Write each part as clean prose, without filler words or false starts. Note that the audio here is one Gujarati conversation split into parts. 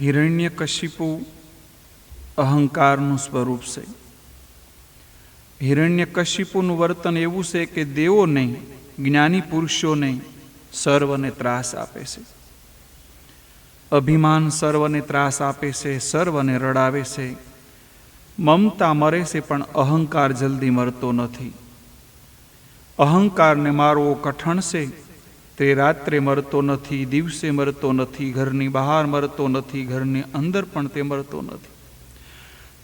હિરણ્યકશિપુ અહંકારનું સ્વરૂપ છે. હિરણ્યકશિપુનું વર્તન એવું છે કે દેવોને, જ્ઞાની પુરુષોને સર્વને ત્રાસ આપે છે. અભિમાન સર્વને ત્રાસ આપે છે, સર્વને રડાવે છે. મમતા મરે છે પણ અહંકાર જલ્દી મરતો નથી. અહંકારને મારવો કઠણ છે. તે રાત્રે મરતો નથી, દિવસે મરતો નથી, ઘરની બહાર મરતો નથી, ઘરની અંદર પણ તે મરતો નથી.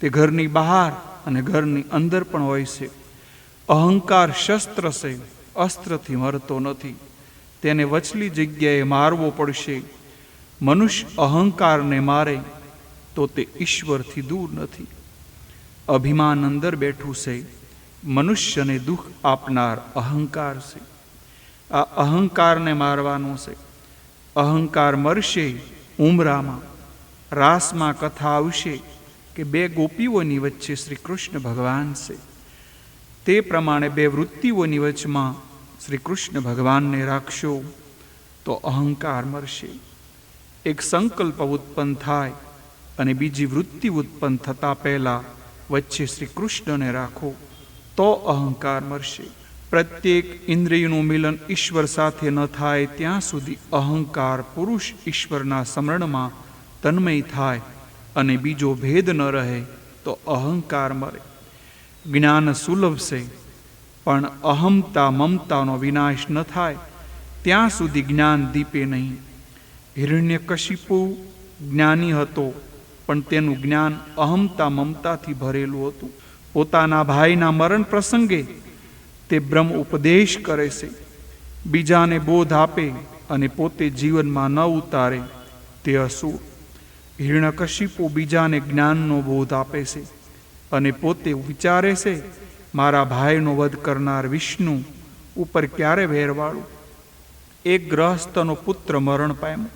તે ઘરની બહાર અને ઘરની અંદર પણ હોય છે. અહંકાર શસ્ત્ર છે, અસ્ત્રથી મરતો નથી. તેને વચલી જગ્યાએ મારવો પડશે. મનુષ્ય અહંકારને મારે તો તે ઈશ્વરથી દૂર નથી. અભિમાન અંદર બેઠું છે. મનુષ્યને દુઃખ આપનાર અહંકાર છે. આ અહંકારને મારવાનું છે. અહંકાર મરશે. ઉમરામાં રાસમાં કથા આવશે કે બે ગોપીઓની વચ્ચે શ્રી કૃષ્ણ ભગવાન છે. તે પ્રમાણે બે વૃત્તિઓની વચમાં શ્રી કૃષ્ણ ભગવાનને રાખશો તો અહંકાર મરશે. એક સંકલ્પ ઉત્પન્ન થાય અને બીજી વૃત્તિ ઉત્પન્ન થતાં પહેલાં વચ્ચે શ્રી કૃષ્ણને રાખો તો અહંકાર મરશે. પ્રત્યેક ઇન્દ્રિયનું મિલન ઈશ્વર સાથે ન થાય ત્યાં સુધી અહંકાર પુરુષ ઈશ્વરના સ્મરણમાં તન્મય થાય અને બીજો ભેદ ન રહે તો અહંકાર મરે. જ્ઞાન સુલભ છે પણ અહમતા મમતાનો વિનાશ ન થાય ત્યાં સુધી જ્ઞાન દીપે નહીં. હિરણ્યકશિપુ જ્ઞાની હતો પણ તેનું જ્ઞાન અહમતા મમતાથી ભરેલું હતું. પોતાના ભાઈના મરણ પ્રસંગે તે બ્રહ્મ ઉપદેશ કરે છે. બીજાને બોધ આપે અને પોતે જીવનમાં ન ઉતારે તે અસુર. હિરણ્યકશિપુ બીજાને જ્ઞાનનો બોધ આપે છે અને પોતે વિચારે છે મારા ભાઈનો વધ કરનાર વિષ્ણુ ઉપર ક્યારે વેરવાળું. એક ગ્રહસ્થનો પુત્ર મરણ પામ્યો.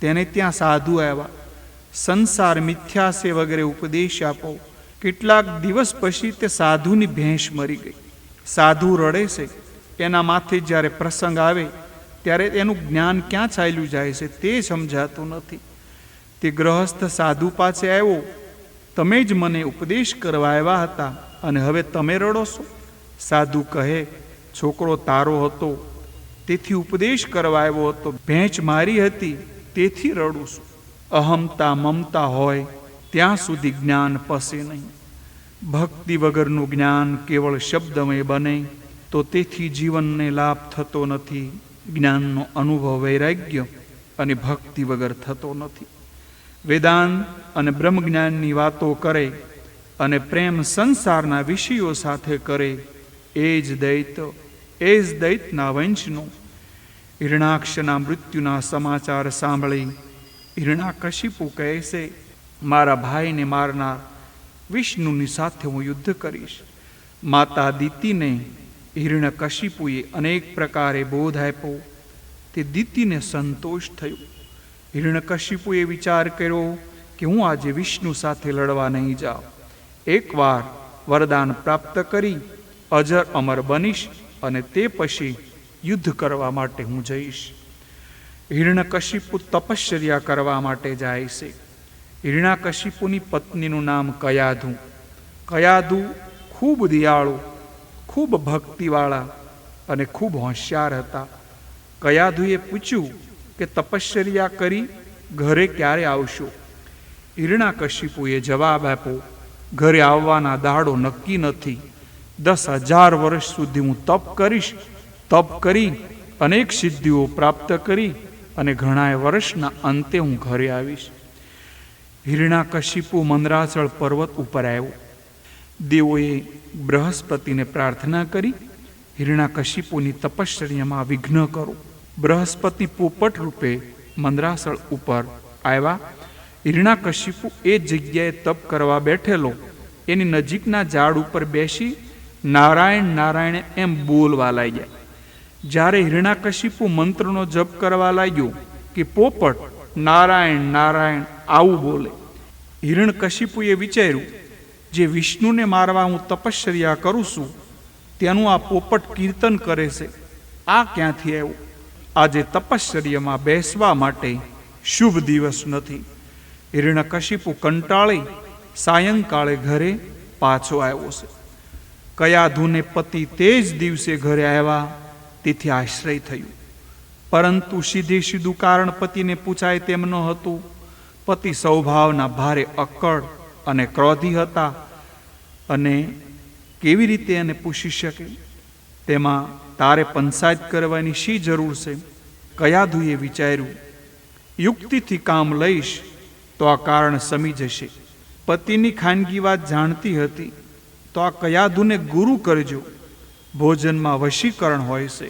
તેને ત્યાં સાધુ આવ્યા. સંસાર મિથ્યા છે વગેરે ઉપદેશ આપો. કેટલાક દિવસ પછી તે સાધુની ભેંસ મરી ગઈ. સાધુ રડે છે. એના માથે જ્યારે પ્રસંગ આવે ત્યારે એનું જ્ઞાન ક્યાં ચાલ્યું જાય છે તે સમજાતું નથી. તે ગ્રહસ્થ સાધુ પાસે આવ્યો. તમે જ મને ઉપદેશ કરવા આવ્યા હતા અને હવે તમે રડો છો? સાધુ કહે છોકરો તારો હતો તેથી ઉપદેશ કરવા આવ્યો હતો. ભેંસ મારી હતી તેથી રડું છું. અહમતા મમતા હોય ત્યાં સુધી જ્ઞાન પસે નહીં. ભક્તિ વગરનું જ્ઞાન કેવળ શબ્દમય બને તો તેથી જીવનને લાભ થતો નથી. જ્ઞાનનો અનુભવ વૈરાગ્ય અને ભક્તિ વગર થતો નથી. વેદાંત અને બ્રહ્મજ્ઞાનની વાતો કરે અને પ્રેમ સંસારના વિષયો સાથે કરે એ જ દૈત, એ જ દૈતના વંશનો. હિરણાક્ષના મૃત્યુના સમાચાર સાંભળી હિરણ્યકશિપુ કહે છે મારા ભાઈને મારનાર વિષ્ણુની સાથે હું યુદ્ધ કરીશ. માતા દિતિને હિરણ્યકશિપુએ અનેક પ્રકારે બોધ આપ્યો. તે દિતિને સંતોષ થયો. હિરણ્યકશિપુએ વિચાર કર્યો કે હું આજે વિષ્ણુ સાથે લડવા નહીં જાઉં. એકવાર વરદાન પ્રાપ્ત કરી અજર અમર બનીશ અને તે પછી યુદ્ધ કરવા માટે હું જઈશ. હિરણ્યકશિપુ તપશ્ચર્યા કરવા માટે જાય છે. હિરણ્યકશિપુની પત્નીનું નામ કયાધુ. કયાધુ ખૂબ દયાળુ, ખૂબ ભક્તિવાળા અને ખૂબ હોશિયાર હતા. કયાધુએ પૂછ્યું કે તપશ્ચર્યા કરી ઘરે ક્યારે આવશો? હિરણ્યકશિપુએ જવાબ આપ્યો ઘરે આવવાના દાડો નક્કી નથી. 10,000 વર્ષ સુધી હું તપ કરીશ. તપ કરી અનેક સિદ્ધિઓ પ્રાપ્ત કરી અને ઘણા વર્ષના અંતે હું ઘરે આવીશ. હિરણ્યકશિપુ મંદરાચળ પર્વત ઉપર આવ્યો. દેવોએ બૃહસ્પતિને પ્રાર્થના કરી હિરણ્યકશિપુની તપશ્ચર્યામાં વિઘ્ન કરો. બૃહસ્પતિ પોપટ રૂપે મંદરાચળ ઉપર આવ્યા. હિરણ્યકશિપુ એ જગ્યાએ તપ કરવા બેઠેલો એની નજીકના ઝાડ ઉપર બેસી નારાયણ નારાયણ એમ બોલવા લાગ્યા. જ્યારે હિરણ્યકશિપુ મંત્રનો જપ કરવા લાગ્યો કે પોપટ નારાયણ નારાયણ આવું બોલે. હિરણ્યકશિપુએ વિચાર્યું જે વિષ્ણુને મારવા હું તપશ્ચર્યા કરું છું તેનું આ પોપટ કીર્તન કરે છે. આ ક્યાંથી આવ્યું? આજે તપશ્ચર્યામાં બેસવા માટે શુભ દિવસ નથી. હિરણ્યકશિપુ કંટાળી સાયંકાળે ઘરે પાછો આવ્યો છે. કયાધુને પતિ તે જ દિવસે ઘરે આવ્યા તેથી આશ્રય થયું, પરંતુ સીધે સીધું કારણ પતિને પૂછાય તેમ ન હતું. પતિ સ્વભાવના ભારે અક્કડ અને ક્રોધી હતા અને કેવી રીતે એને પૂછી શકે? તેમાં તારે પંચાયત કરવાની શી જરૂર છે? કયાધુએ વિચાર્યું, યુક્તિથી કામ લઈશ તો આ કારણ સમી જશે. પતિની ખાનગી વાત જાણતી હતી તો આ કયાધુને ગુરુ કરજો. ભોજનમાં વશીકરણ હોય છે.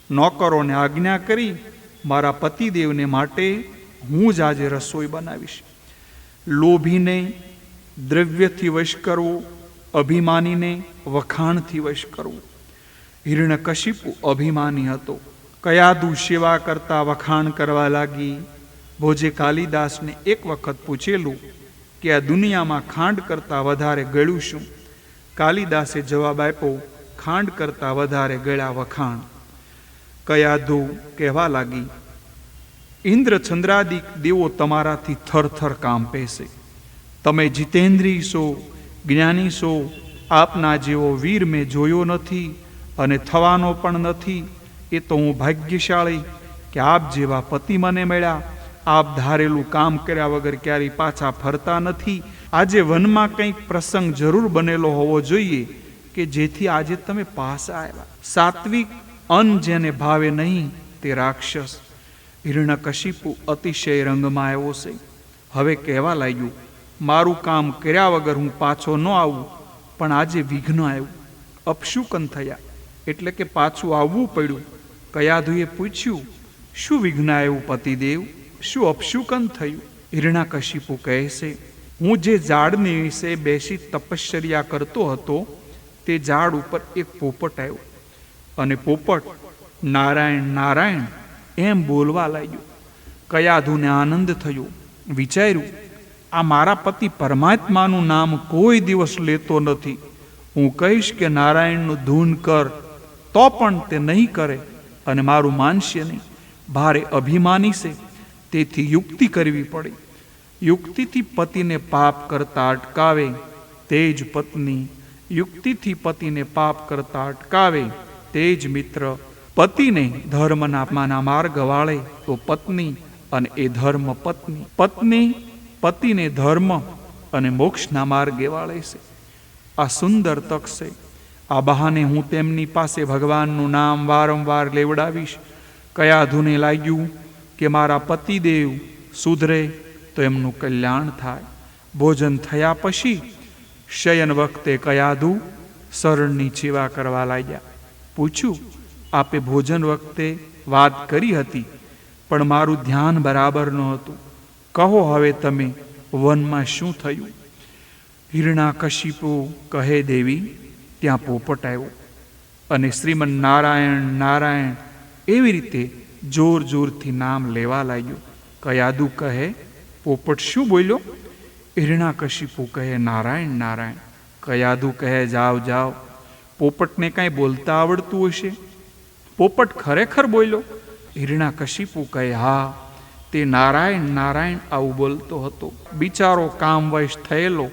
નોકરોને આજ્ઞા કરી મારા પતિદેવને માટે હું જ આજે રસોઈ બનાવીશ. લોભીને દ્રવ્યથી વશ કરવો, અભિમાનીને વખાણથી વશ કરવું. હિરણ્યકશિપુ અભિમાની હતો. કયાધુ સેવા કરતા વખાણ કરવા લાગી. ભોજે કાલિદાસને એક વખત પૂછેલું કે આ દુનિયામાં ખાંડ કરતાં વધારે ગળ્યું શું? કાલિદાસે જવાબ આપ્યો, ખાંડ કરતાં વધારે ગળ્યા વખાણ. કયાધુ કહેવા લાગી, ઇન્દ્ર ચંદ્રાદિક દેવો તમારાથી થરથર કાંપે છે. તમે જીતેન્દ્રિય છો, જ્ઞાની છો. આપના જેવો વીર મેં જોયો નથી અને થવાનો પણ નથી. એ તો હું ભાગ્યશાળી કે આપ જેવા પતિ મને મળ્યા. આપ ધારેલું કામ કર્યા વગર ક્યારેય પાછા ફરતા નથી. આજે વનમાં કંઈક પ્રસંગ જરૂર બનેલો હોવો જોઈએ કે જેથી આજે તમે પાછા આવ્યા. સાત્વિક અન્ન જેને ભાવે નહીં તે રાક્ષસ. હિરણ્યકશિપુ અતિશય રંગમાં આવ્યો છે. હવે કહેવા લાગ્યું, મારું કામ કર્યા વગર હું પાછો ન આવું, પણ આજે વિઘ્ન આવ્યું. અપશુકન થયા એટલે કે પાછું આવવું પડ્યું. કયાધુએ પૂછ્યું, શું વિઘ્ન આવ્યું પતિદેવ? શું અપશુકન થયું? હિરણ્યકશિપુ કહે છે, હું જે ઝાડની વિશે બેસી તપશ્ચર્યા કરતો હતો તે ઝાડ ઉપર એક પોપટ આવ્યો અને પોપટ નારાયણ નારાયણ એમ બોલવા લાગ્યો. કયાધુને આનંદ થયો. વિચાર્યું, આ મારા પતિ પરમાત્માનું નામ કોઈ દિવસ લેતો નથી. હું કહીશ કે નારાયણનું ધૂન કર તો પણ તે નહીં કરે અને મારું માનશે નહીં. ભારે અભિમાની છે, તેથી યુક્તિ કરવી પડી. યુક્તિથી પતિને પાપ કરતા અટકાવે તે જ પત્ની. યુક્તિથી પતિને પાપ કરતા અટકાવે તે જ મિત્ર. પતિને ધર્મના માર્ગ વાળે તો પત્ની, અને એ ધર્મ પત્ની. પત્ની પતિને ધર્મ અને મોક્ષના માર્ગે વાળે છે. આ સુંદર તક છે. આ બહાને હું તેમની પાસે ભગવાનનું નામ વારંવાર લેવડાવીશ. કયાધુને લાગ્યું કે મારા પતિદેવ સુધરે તો એમનું કલ્યાણ થાય. ભોજન થયા પછી શયન વખતે કયાધુ શરણની સેવા કરવા લાગ્યા. પૂછ્યું, આપે ભોજન વખતે વાત કરી હતી પણ મારું ધ્યાન બરાબર નહોતું. કહો હવે તમે વનમાં શું થયું? હિરણ્યકશિપુ કહે, દેવી ત્યાં પોપટ આવ્યો અને શ્રીમન નારાયણ નારાયણ એવી રીતે જોર જોરથી નામ લેવા લાગ્યો. કયાધુ કહે, પોપટ શું બોલ્યો? હિરણ્યકશિપુ કહે, નારાયણ નારાયણ. કયાધુ કહે, જાઓ જાઓ, પોપટને કાંઈ બોલતા આવડતું હશે. પોપટ ખરેખર બોલ્યો? હિરણ્યકશિપુ કહે, હા, તે નારાયણ નારાયણ આવું બોલતો હતો. બિચારો કામવશ થયેલો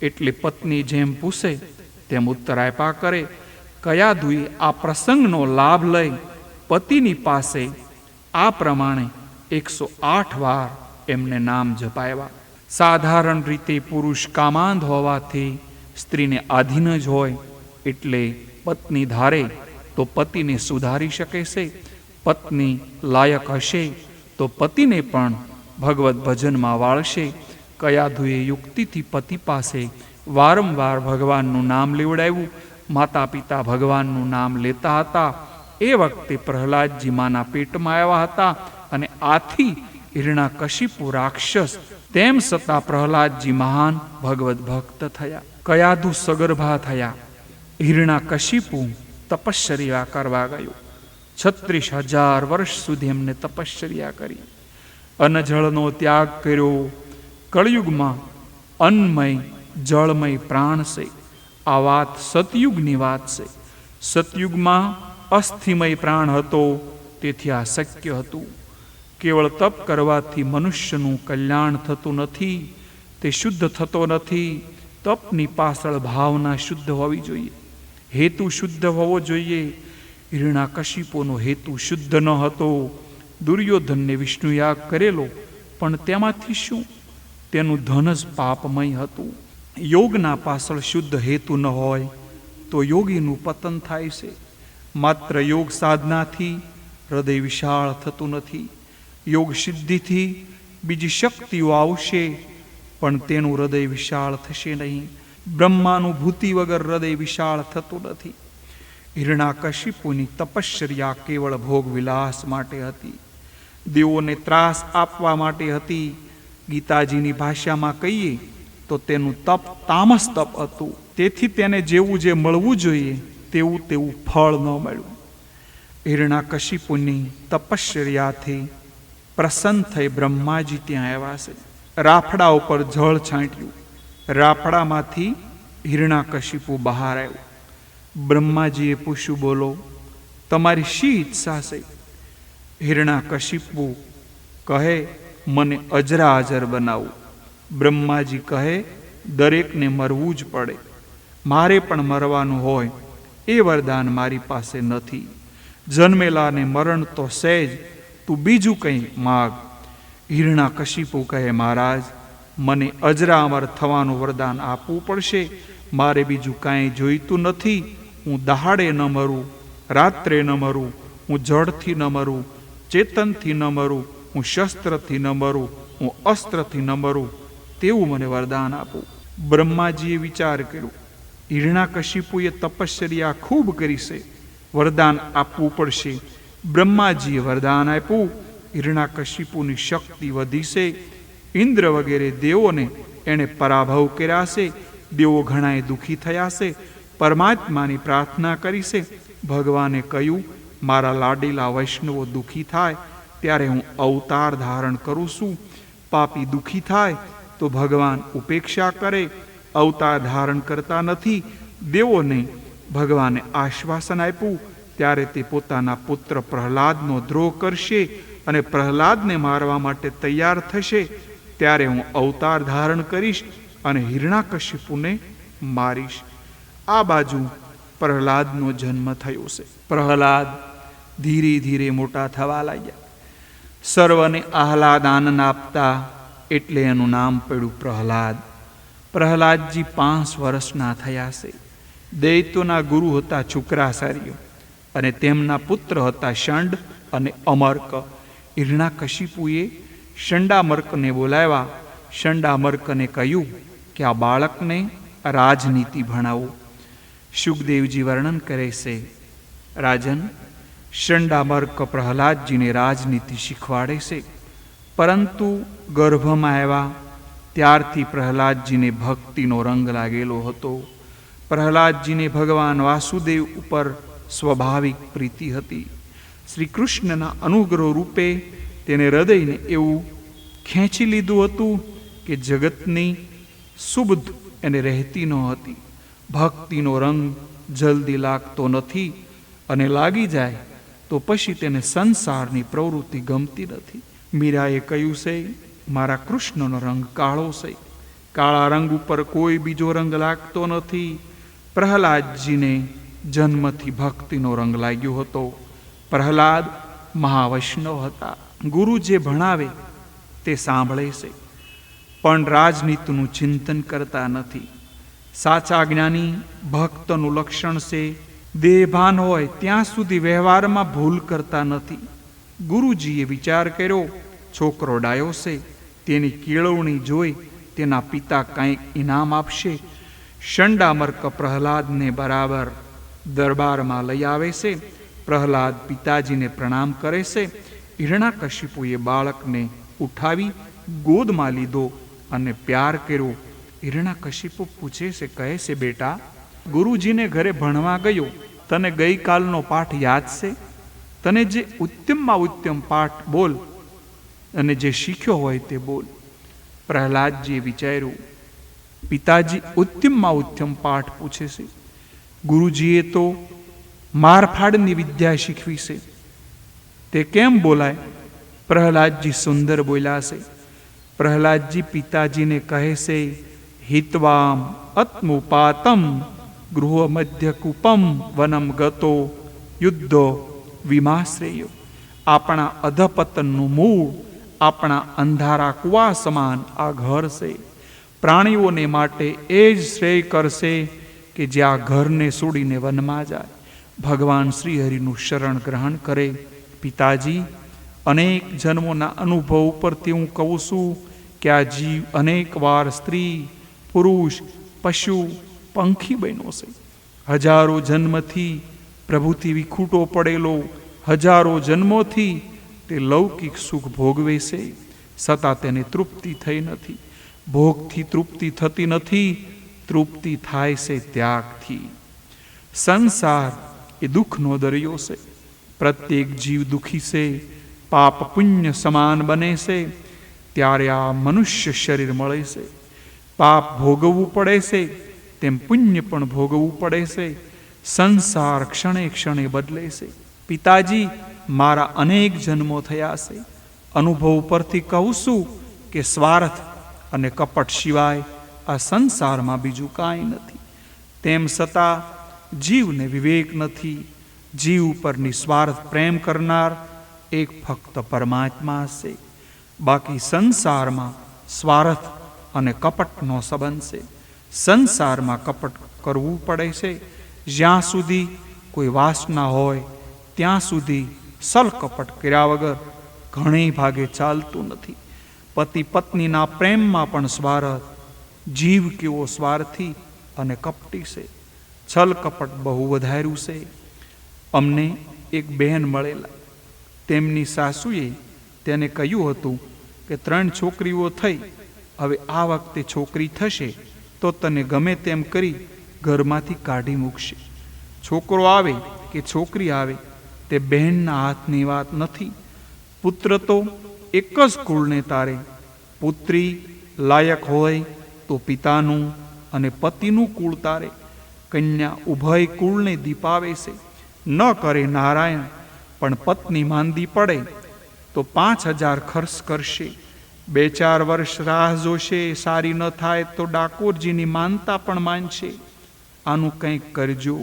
એટલે પત્ની જેમ પૂછે તેમ ઉત્તર આપ્યા કરે. કયાધુએ આ પ્રસંગનો લાભ લઈ પતિની પાસે આ પ્રમાણે 108 વાર એમને નામ જપાવ્યા. સાધારણ રીતે પુરુષ કામાંધ હોવાથી સ્ત્રીને આધીન જ હોય, એટલે પત્ની ધારે તો પતિને સુધારી શકે છે. પત્ની લાયક હશે તો પતિને પણ ભગવત ભજનમાં વાળશે. કયાધુએ યુક્તિથી પતિ પાસે વારંવાર ભગવાનનું નામ લેવડાવ્યું. માતા પિતા ભગવાનનું નામ લેતા હતા. એ વખતે પ્રહલાદજી માના પેટમાં આવ્યા હતા અને આથી હિરણ્યકશિપુ રાક્ષસ. તેમ છતાં પ્રહલાદજી મહાન ભગવત ભક્ત થયા. કયાધુ સગર્ભા થયા. હિરણ્યકશિપુ તપશ્ચર્યા કરવા ગયો. 36,000 વર્ષ સુધી એમને તપશ્ચર્યા કરી. અન્નજળનો ત્યાગ કર્યો. કળયુગમાં અન્નમય જળમય પ્રાણ છે. આ વાત સતયુગની વાત છે. સતયુગમાં અસ્થિમય પ્રાણ હતો, તેથી આ શક્ય હતું. કેવળ તપ કરવાથી મનુષ્યનું કલ્યાણ થતું નથી, તે શુદ્ધ થતો નથી. તપની પાછળ ભાવના શુદ્ધ હોવી જોઈએ, હેતુ શુદ્ધ હોવો જોઈએ. હિરણ્યકશિપુનો હેતુ શુદ્ધ ન હતો. દુર્યોધનને વિષ્ણુ યાગ કરેલો, પણ તેમાંથી શું? તેનું ધન જ પાપમય હતું. યોગના પાછળ શુદ્ધ હેતુ ન હોય તો યોગીનું પતન થાય છે. માત્ર યોગ સાધનાથી હૃદય વિશાળ થતું નથી. યોગ સિદ્ધિથી બીજી શક્તિઓ આવશે, પણ તેનું હૃદય વિશાળ થશે નહીં. બ્રહ્માનુભૂતિ વગર હૃદય વિશાળ થતું નથી. હિરણ્યકશિપુની તપશ્ચર્યા કેવળ ભોગ વિલાસ માટે હતી, દેવોને ત્રાસ આપવા માટે હતી. ગીતાજીની ભાષામાં કહીએ તો તેનું તપ તામસ તપ હતું. તેથી તેને જેવું જે મળવું જોઈએ તેવું ફળ ન મળ્યું. હિરણ્યકશિપુની તપશ્ચર્યાથી પ્રસન્ન થઈ બ્રહ્માજી ત્યાં આવ્યા છે. રાફડા ઉપર જળ છાંટ્યું. રાફડામાંથી હિરણ્યકશિપુ બહાર આવ્યો. બ્રહ્માજીએ પૂછ્યું, બોલો, તમારી શી ઈચ્છા છે? હિરણ્યકશિપુ કહે, મને અજરા અજર બનાવો. બ્રહ્માજી કહે, દરેકને મરવું જ પડે, મારે પણ મરવાનું હોય એ વરદાન મારી પાસે નથી. જન્મેલાને મરણ તો સહેજ, તું બીજું કંઈ માગ. હિરણ્યકશિપુ કહે, મહારાજ, મને અજરા અમર થવાનું વરદાન આપવું પડશે. મારે બીજું કાંઈ જોઈતું નથી. હું દહાડે ન મરું, રાત્રે ન મરું, હું જળથી ન મરું, ચેતનથી ન મરું, હું શસ્ત્રથી ન મરું, હું અસ્ત્રથી ન મરું, તેવું મને વરદાન આપું. બ્રહ્માજીએ વિચાર કર્યો, હિરણ્યકશિપુએ તપશ્ચર્યા ખૂબ કરી છે, વરદાન આપવું પડશે. બ્રહ્માજીએ વરદાન આપ્યું. હિરણ્યકશિપુની શક્તિ વધી છે. ઇન્દ્ર વગેરે દેવોને એણે પરાભવ કર્યા છે. દેવો ઘણાએ દુઃખી થયા છે. પરમાત્માની પ્રાર્થના કરી છે. ભગવાને કહ્યું, મારા લાડીલા વૈષ્ણવો દુઃખી થાય ત્યારે હું અવતાર ધારણ કરું છું. પાપી દુઃખી થાય તો ભગવાન ઉપેક્ષા કરે, અવતાર ધારણ કરતા નથી. દેવોને ભગવાને આશ્વાસન આપ્યું. ત્યારે તે પોતાના પુત્ર પ્રહલાદનો દ્રોહ કરશે અને પ્રહલાદને મારવા માટે તૈયાર થશે. ત્યારે હું અવતાર ધારણ કરીશ અને હિરણ્યકશિપુને મારીશ. આ બાજુ પ્રહલાદનો જન્મ થયો છે. પ્રહલાદ ધીરે ધીરે મોટા થવા લાગ્યા. સર્વને આહલાદ આનંદ આપતા એટલે એનું નામ પડ્યું પ્રહલાદ. પ્રહલાદજી 5 વર્ષના થયા છે. દૈત્યોના ગુરુ હતા શુક્રાચાર્ય અને તેમના પુત્ર હતા શંડ અને અમર્ક. હિરણ્યકશિપુએ શંડામર્કને બોલાવ્યા. શંડામર્કને કહ્યું કે આ બાળકને રાજનીતિ ભણાવો. શુકદેવજી વર્ણન કરે છે, રાજન, શંડામર્ક પ્રહલાદજીને રાજનીતિ શીખવાડે છે. પરંતુ ગર્ભમાં આવ્યા ત્યારથી પ્રહલાદજીને ભક્તિનો રંગ લાગેલો હતો. પ્રહલાદજીને ભગવાન વાસુદેવ ઉપર સ્વાભાવિક પ્રીતિ હતી. શ્રી કૃષ્ણના અનુગ્રહ રૂપે તેને હૃદયને એવું ખેંચી લીધું હતું કે જગતની સુબુદ્ધ એને રહેતી ન હતી. ભક્તિનો રંગ જલ્દી લાગતો નથી અને લાગી જાય તો પછી તેને સંસારની પ્રવૃત્તિ ગમતી નથી. મીરાએ કહ્યું છે, મારા કૃષ્ણનો રંગ કાળો છે. કાળા રંગ ઉપર કોઈ બીજો રંગ લાગતો નથી. પ્રહલાદજીને જન્મથી ભક્તિનો રંગ લાગ્યો હતો. પ્રહલાદ મહાવૈષ્ણવ હતા. ગુરુ જે ભણાવે તે સાંભળે છે, પણ રાજનીતિનું ચિંતન કરતા નથી. સાચા જ્ઞાની ભક્તનું લક્ષણ છે, દેહભાન હોય ત્યાં સુધી વ્યવહારમાં ભૂલ કરતા નથી. ગુરુજીએ વિચાર કર્યો, છોકરો ડાયો છે, તેની કેળવણી જોઈ તેના પિતા કંઈક ઇનામ આપશે. શંડામર્ક પ્રહલાદને બરાબર દરબારમાં લઈ આવે છે. પ્રહલાદ પિતાજીને પ્રણામ કરે છે. હિરણ્યકશિપુએ બાળકને ઉઠાવી ગોદમાં લીધો અને પ્યાર કર્યો. હિરણ્યકશિપુ પૂછે છે, કહે છે, બેટા, ગુરુજીને ઘરે ભણવા ગયો, તને ગઈકાલનો પાઠ યાદ છે? તને જે ઉત્તમમાં ઉત્તમ પાઠ બોલ અને જે શીખ્યો હોય તે બોલ. પ્રહલાદજીએ વિચાર્યું, પિતાજી ઉત્તમમાં ઉત્તમ પાઠ પૂછે છે. ગુરુજીએ તો મારફાડની વિદ્યા શીખવી છે, તે કેમ બોલાય? પ્રહલાદજી સુંદર બોલ્યા છે. પ્રહલાદજી પિતાજીને કહે છે, હિત્વામ અત્મુપાતમ ગૃહ મધ્ય કૂપમ વનમ ગતો યુદ્ધો વિમાશ્રેયો. આપણા અધપતનનું મૂળ આપણા અંધારા કુવા સમાન આ ઘર છે. પ્રાણીઓને માટે એ જ શ્રેય કરશે કે જે આ ઘરને છોડીને વનમાં જાય, ભગવાન શ્રીહરિનું શરણ ગ્રહણ કરે. પિતાજી, અનેક જન્મોના અનુભવ ઉપરથી હું કહું છું કે આ જીવ અનેક વાર સ્ત્રી, પુરુષ, પશુ, પંખી બન્યો છે. હજારો જન્મથી પ્રભુથી વિખૂટો પડેલો, હજારો જન્મોથી તે લૌકિક સુખ ભોગવે છે, છતાં તેને તૃપ્તિ થઈ નથી. ભોગથી તૃપ્તિ થતી નથી, તૃપ્તિ થાય છે ત્યાગથી. સંસાર એ દુઃખનો દરિયો છે. પ્રત્યેક જીવ દુઃખી છે, પાપ પુણ્ય સમાન બને છે. ત્યારે આ મનુષ્ય શરીર મળે છે. પાપ ભોગવવું પડે છે, તેમ પુણ્ય પણ ભોગવવું પડે છે. સંસાર ક્ષણે ક્ષણે બદલે છે. પિતાજી, મારા અનેક જન્મો થયા છે. અનુભવ પરથી કહું છું કે સ્વાર્થ અને કપટ સિવાય આ સંસારમાં બીજું કાંઈ નથી. તેમ છતાં જીવને વિવેક નથી. જીવ ઉપર નિસ્વાર્થ પ્રેમ કરનાર એક ફક્ત પરમાત્મા છે. બાકી સંસારમાં સ્વાર્થ અને કપટનો સંબંધ છે. સંસારમાં કપટ કરવું પડે છે. જ્યાં સુધી કોઈ વાસના હોય ત્યાં સુધી સલ કપટ કર્યા વગર ઘણી ભાગે ચાલતું નથી. પતિ પત્નીના પ્રેમમાં પણ સ્વાર્થ. જીવ કેવો સ્વાર્થી અને કપટી છે. છલ કપટ બહુ વધાર્યું છે. અમને એક બહેન મળેલા. તેમની સાસુએ તેને કહ્યું હતું કે 3 છોકરીઓ થઈ, હવે આ વખતે છોકરી થશે તો તને ગમે તેમ કરી ઘરમાંથી કાઢી મૂકશે. છોકરો આવે કે છોકરી આવે તે બહેનના હાથની વાત નથી. પુત્ર તો એક જ કુળને તારે. પુત્રી લાયક હોય તો પિતાનું અને પતિનું કુળ તારે. કન્યા ઉભય કુળને દીપાવે છે. ન કરે નારાયણ, પણ પત્ની માંદી પડે તો 5000 ખર્ચ કરશે. 2-4 વર્ષ રાહ જોશે. સારી ન થાય તો ડાકોરજીની માનતા પણ માનશે. આનું કંઈક કરજો,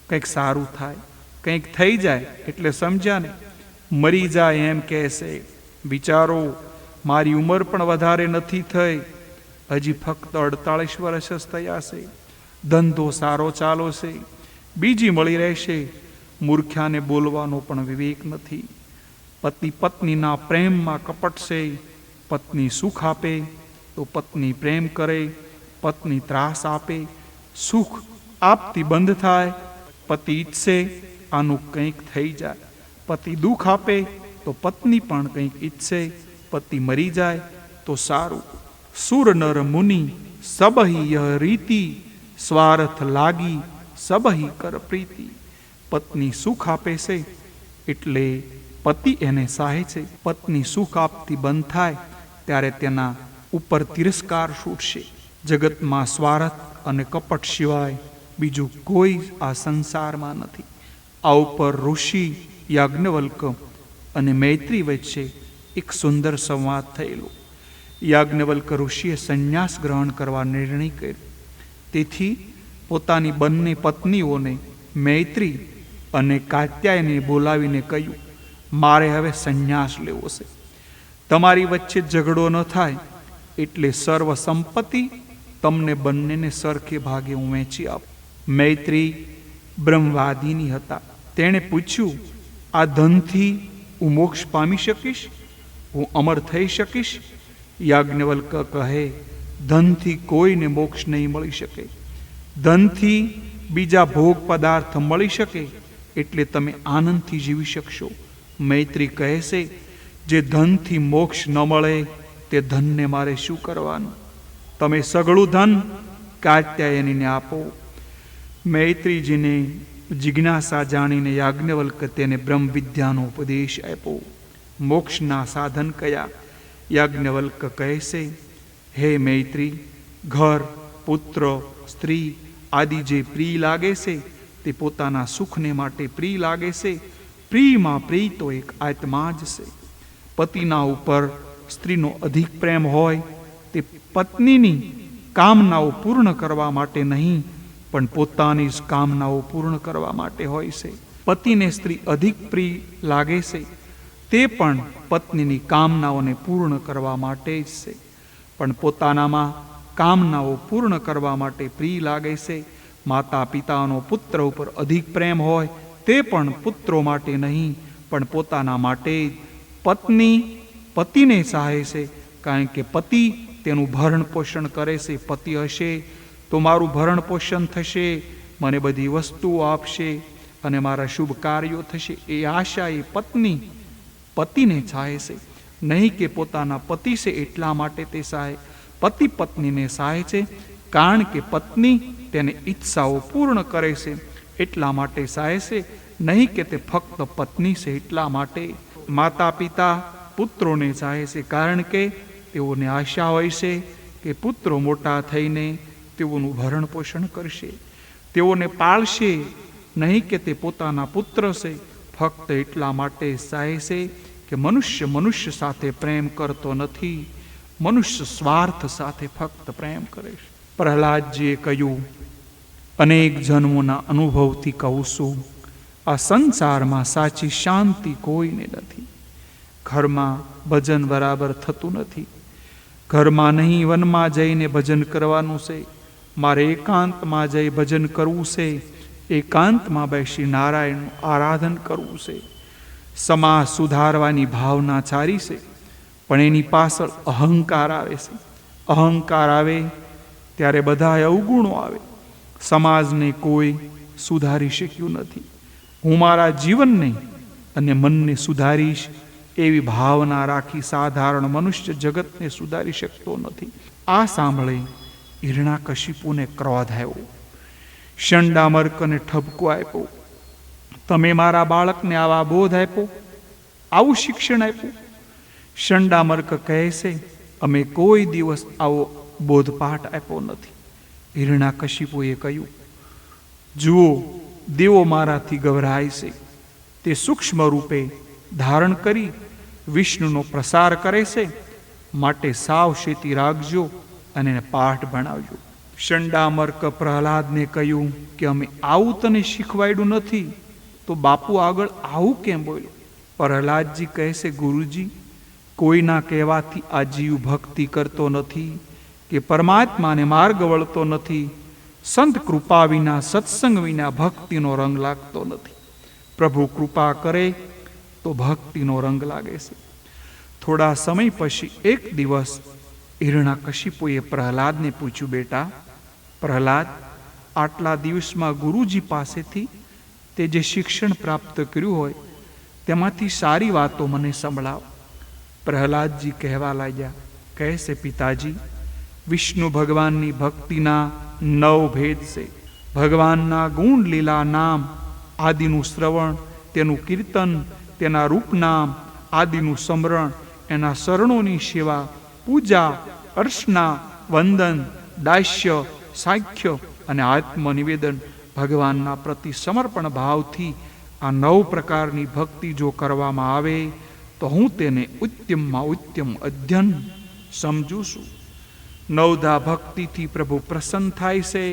કંઈક સારું થાય. કંઈક થઈ જાય એટલે સમજ્યા ને. મરી જાય એમ કહેશે. વિચારો, મારી ઉંમર પણ વધારે નથી થઈ, હજી ફક્ત 48 વર્ષ જ થયા છે. ધંધો સારો ચાલો છે, બીજી મળી રહેશે. મૂર્ખ્યાને બોલવાનો પણ વિવેક નથી. પતિ પત્નીના પ્રેમમાં કપટ છે. પત્ની સુખ આપે તો પત્ની પ્રેમ કરે, પત્ની ત્રાસ આપે સુખ આપતી બંધ થાય. પતિ ઈચ્છે આનું કંઈક થઈ જાય. પતિ દુઃખ આપે તો પત્ની પણ કંઈક ઈચ્છે, પતિ મરી જાય તો સારું. સુર નર મુનિ સબહી યહ રીતિ, સ્વાર્થ લાગી સબહી કર પ્રીતિ. પત્ની સુખ આપે છે એટલે પતિ એને સહાય છે. પત્ની સુખ આપતી બંધ થાય ત્યારે તેના ઉપર તિરસ્કાર છૂટશે. જગતમાં સ્વાર્થ અને કપટ સિવાય બીજું કોઈ આ સંસારમાં નથી. આ ઉપર ઋષિ યાજ્ઞવલ્ક અને મૈત્રી વચ્ચે એક સુંદર સંવાદ થયેલો. યાજ્ઞવલ્ક ઋષિએ સંન્યાસ ગ્રહણ કરવા નિર્ણય કર્યો. તેથી પોતાની બંને પત્નીઓને મૈત્રી અને કાત્યાયને બોલાવીને કહ્યું, મારે હવે સંન્યાસ લેવો છે. તમારી વચ્ચે ઝઘડો ન થાય એટલે સર્વ સંપત્તિ તમને બંનેને સરખે ભાગે હું વહેંચી આપું. મૈત્રી બ્રહ્મવાદીની હતા. તેણે પૂછ્યું, આ ધનથી હું મોક્ષ પામી શકીશ? હું અમર થઈ શકીશ? યાજ્ઞવલ્ક કહે, ધનથી કોઈને મોક્ષ નહીં મળી શકે. ધનથી બીજા ભોગ પદાર્થ મળી શકે એટલે તમે આનંદથી જીવી શકશો. મૈત્રી કહે છે, જે ધનથી મોક્ષ ન મળે તે ધનને મારે શું કરવાનું? તમે સઘળું ધન કાત્યાયનીને આપો. મૈત્રીજીને જિજ્ઞાસા જાણીને યાજ્ઞવલ્ક તેને બ્રહ્મ વિદ્યાનો ઉપદેશ આપ્યો. મોક્ષના સાધન કયા? યાજ્ઞવલ્ક કહે છે, હે મૈત્રી, ઘર, પુત્ર, સ્ત્રી આદિ જે પ્રિય લાગે છે તે પોતાના સુખને માટે પ્રિય લાગે છે. પ્રિયમાં પ્રિય તો એક આત્મા જ છે. પતિના ઉપર સ્ત્રીનો અધિક પ્રેમ હોય તે પત્નીની કામનાઓ પૂર્ણ કરવા માટે નહીં, પણ પોતાની જ કામનાઓ પૂર્ણ કરવા માટે હોય છે. પતિને સ્ત્રી અધિક પ્રિય લાગે છે તે પણ પત્નીની કામનાઓને પૂર્ણ કરવા માટે જ છે. પણ પોતાનામાં કામનાઓ પૂર્ણ કરવા માટે પ્રિય લાગે છે. માતા પિતાનો પુત્ર ઉપર અધિક પ્રેમ હોય તે પણ પુત્રો માટે નહીં, પણ પોતાના માટે જ. પત્ની પતિને ચાહે છે કારણ કે પતિ તેનું ભરણ પોષણ કરે છે. પતિ હશે તો મારું ભરણ પોષણ થશે, મને બધી વસ્તુઓ આપશે અને મારા શુભ કાર્યો થશે. એ આશા એ પત્ની પતિને ચાહે છે, નહીં કે પોતાના પતિ છે એટલા માટે તે ચાહે. પતિ પત્નીને ચાહે છે કારણ કે પત્ની તેને ઈચ્છાઓ પૂર્ણ કરે છે એટલા માટે ચાહે છે, નહીં કે તે ફક્ત પત્ની છે એટલા માટે. માતા પિતા પુત્રોને ચાહે છે કારણ કે તેઓને આશા હોય છે કે પુત્રો મોટા થઈને તેઓનું ભરણ પોષણ કરશે, તેઓને પાળશે, નહીં કે તે પોતાના પુત્ર છે. ફક્ત એટલા માટે ચાહે છે કે મનુષ્ય સાથે પ્રેમ કરતો નથી, મનુષ્ય સ્વાર્થ સાથે ફક્ત પ્રેમ કરે છે. પ્રહલાદજીએ કહ્યું, અનેક જન્મોના અનુભવથી કહું છું, આ સંસારમાં સાચી શાંતિ કોઈને નથી. ઘરમાં ભજન બરાબર થતું નથી. ઘરમાં નહીં, વનમાં જઈને ભજન કરવાનું છે. મારે એકાંતમાં જઈ ભજન કરવું છે, એકાંતમાં બેસી નારાયણનું આરાધન કરવું છે. સમાજ સુધારવાની ભાવના સારી છે, પણ એની પાછળ અહંકાર આવે છે. અહંકાર આવે ત્યારે બધા અવગુણો આવે. સમાજને કોઈ સુધારી શક્યું નથી. હું મારા જીવનને અને મનને સુધારીશ એવી ભાવના રાખી સાધારણ મનુષ્ય જગતને સુધારી શકતો નથી. આ સાંભળે હિરણ્યકશિપુને ક્રોધ આવ્યો. શંડામર્કને ઠપકો આપ્યો, તમે મારા બાળકને આવા બોધ આપ્યો, આવું શિક્ષણ આપ્યું? શંડામર્ક કહે છે, અમે કોઈ દિવસ આવો બોધપાઠ આપ્યો નથી. હિરણ્યકશિપુએ કહ્યું, જુઓ, દેવો મારાથી ગભરાય છે. તે સૂક્ષ્મ રૂપે ધારણ કરી વિષ્ણુનો પ્રસાર કરે છે, માટે સાવચેતી રાખજો અને એને પાઠ ભણાવજો. શંડામર્ક પ્રહલાદને કહ્યું કે અમે આવું તને શીખવાડ્યું નથી, તો બાપુ આગળ આવું કેમ બોલ્યો? પ્રહલાદજી કહે છે, ગુરુજી, કોઈના કહેવાથી આ જીવ ભક્તિ કરતો નથી કે પરમાત્માને માર્ગ વળતો નથી. સંત કૃપા વિના, સત્સંગ વિના ભક્તિનો રંગ લાગતો નથી. પ્રભુ કૃપા કરે તો ભક્તિનો રંગ લાગે છે. થોડા સમય પછી એક દિવસ હિરણ્યકશિપુએ પ્રહલાદને પૂછ્યું, બેટા પ્રહલાદ, આટલા દિવસમાં ગુરુજી પાસેથી તે જે શિક્ષણ પ્રાપ્ત કર્યું હોય તેમાંથી સારી વાતો મને સંભળાવ. પ્રહલાદજી કહેવા લાગ્યા, કહે છે, પિતાજી, વિષ્ણુ ભગવાનની ભક્તિના 9 ભેદ છે. ભગવાનના ગુણ, લીલા, નામ આદિનું શ્રવણ, તેનું કીર્તન, તેના રૂપનામ આદિનું સ્મરણ, એના શરણોની સેવા, પૂજા, અર્ચના, વંદન, દાસ્ય, સાખ્ય અને આત્મનિવેદન. ભગવાનના પ્રતિ સમર્પણ ભાવથી આ 9 પ્રકારની ભક્તિ જો કરવામાં આવે તો હું તેને ઉત્તમમાં ઉત્તમ અધ્યયન સમજું છું. 9ધા ભક્તિથી પ્રભુ પ્રસન્ન થાય છે.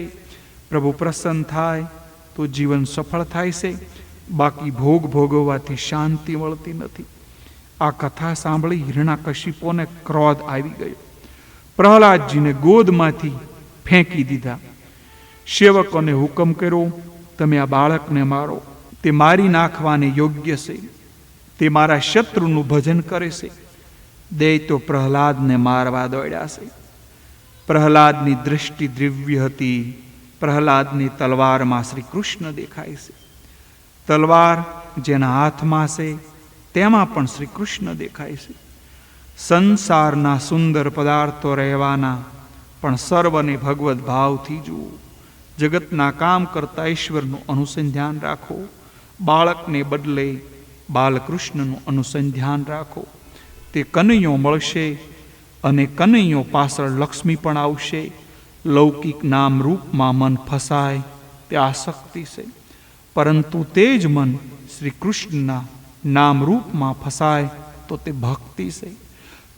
પ્રભુ પ્રસન્ન થાય તો જીવન સફળ થાય છે, બાકી ભોગ ભોગવવાથી શાંતિ મળતી નથી. આ કથા સાંભળી હિરણ્યકશિપુને ક્રોધ આવી ગયો. પ્રહલાદજીને ગોદમાંથી ફેંકી દીધા. સેવકોને હુકમ કર્યો, તમે આ બાળકને મારો, તે મારી નાખવાને યોગ્ય છે, તે મારા શત્રુનું ભજન કરે છે. દૈત્યો પ્રહલાદને મારવા દોડ્યા છે. પ્રહલાદની દૃષ્ટિ દિવ્ય હતી. પ્રહલાદની તલવારમાં શ્રી કૃષ્ણ દેખાય છે. તલવાર જેના હાથમાં છે તેમાં પણ શ્રી કૃષ્ણ દેખાય છે. સંસારના સુંદર પદાર્થો રહેવાના, પણ સર્વને ભગવત ભાવથી જુઓ. જગતના કામ કરતા ઈશ્વરનું અનુસંધાન રાખો. બાળકને બદલે બાલકૃષ્ણનું અનુસંધાન રાખો. તે કનૈયો મળશે અને કનૈયો પાછળ લક્ષ્મી પણ આવશે. લૌકિક નામ રૂપમાં મન ફસાય તે આસક્તિ છે, પરંતુ તે જ મન શ્રી કૃષ્ણના નામ રૂપમાં ફસાય તો તે ભક્તિ છે.